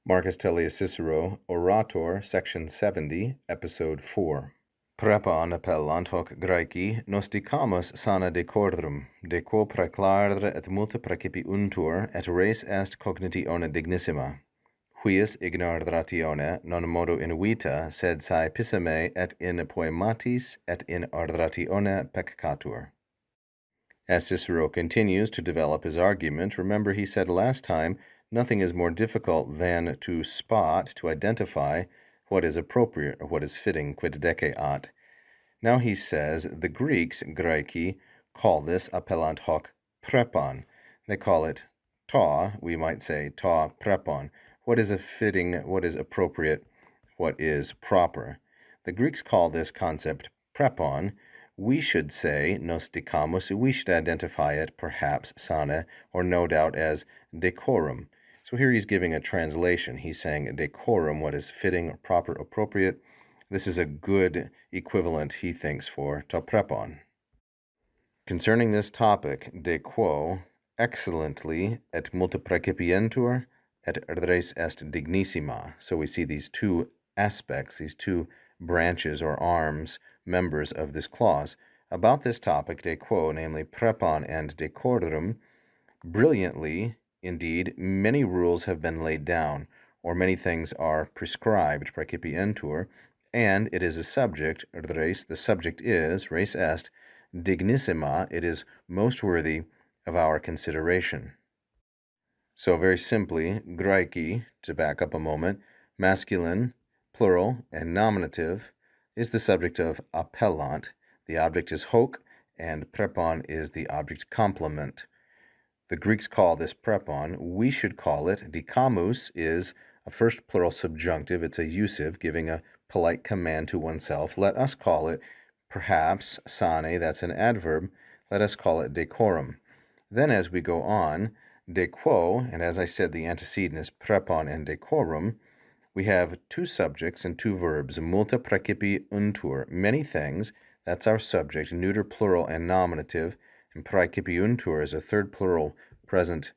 Marcus Tullius Cicero Orator, section 70, episode 4. Prepon appellant hoc Graeci nosticamus sana decordrum, de quo praeclare et multa praecipiuntur, et res est cognitione dignissima. Huius ignoratione non modo in vita, sed sae pissime et in poematis et in ardatione peccatur. As Cicero continues to develop his argument, remember he said last time, nothing is more difficult than to spot, to identify what is appropriate or what is fitting, quid deceat. Now he says the Greeks, Graeci, call this appellant hoc prepon. They call it ta, we might say ta prepon. What is a fitting, what is appropriate, what is proper. The Greeks call this concept prepon. We should say nosticamus, we should identify it perhaps sane, or no doubt as decorum. So here he's giving a translation. He's saying decorum, what is fitting, proper, appropriate. This is a good equivalent, he thinks, for to prepon. Concerning this topic, de quo excellently et multa praecipientur et res est dignissima. So we see these two aspects, these two branches or arms, members of this clause. About this topic, de quo, namely prepon and decordrum, brilliantly, indeed, many rules have been laid down, or many things are prescribed, praecipientur, and it is a subject, res, the subject is, res est, dignissima, it is most worthy of our consideration. So very simply, Graeci, to back up a moment, masculine, plural, and nominative, is the subject of appellant. The object is hoc, and prepon is the object complement. The Greeks call this prepon. We should call it dicamus, is a first plural subjunctive. It's a usive, giving a polite command to oneself. Let us call it, perhaps, sane, that's an adverb. Let us call it decorum. Then as we go on, de quo, and as I said, the antecedent is prepon and decorum, we have two subjects and two verbs, multa praecipiuntur, many things, that's our subject, neuter, plural, and nominative, and praecipiuntur is a third plural present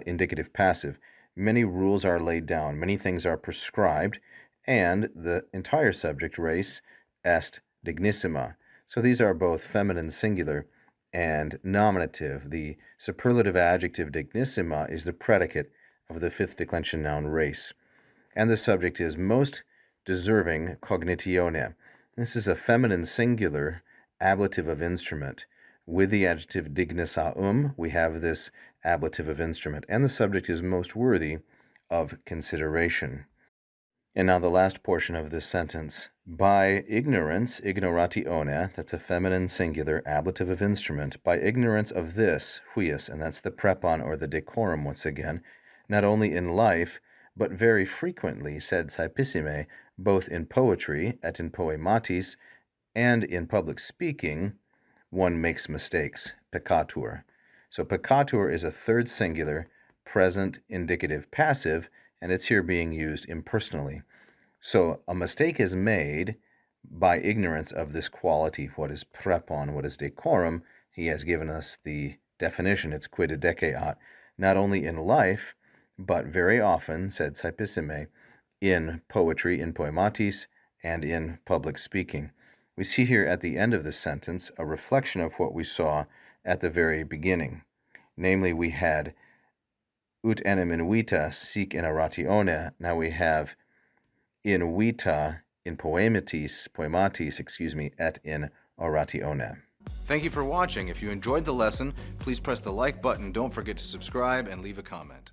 indicative passive. Many rules are laid down, many things are prescribed, and the entire subject, res est dignissima. So these are both feminine singular and nominative. The superlative adjective dignissima is the predicate of the fifth declension noun res. And the subject is most deserving cognitione. This is a feminine singular ablative of instrument. With the adjective dignissaum, we have this ablative of instrument, and the subject is most worthy of consideration. And now the last portion of this sentence. By ignorance, ignoratione, that's a feminine singular ablative of instrument, by ignorance of this, huius, and that's the prepon or the decorum once again, not only in life, but very frequently, sed saepissime, both in poetry, et in poematis, and in public speaking, one makes mistakes, peccatur. So peccatur is a third singular, present indicative passive, and it's here being used impersonally. So a mistake is made by ignorance of this quality, what is prepon, what is decorum. He has given us the definition, it's quid deceat, not only in life, but very often, sed saepissime, in poetry, in poematis, and in public speaking. We see here at the end of this sentence a reflection of what we saw at the very beginning. Namely, we had ut enim in vita sic in oratione. Now we have in vita, in poematis, et in oratione. Thank you for watching. If you enjoyed the lesson, please press the like button. Don't forget to subscribe and leave a comment.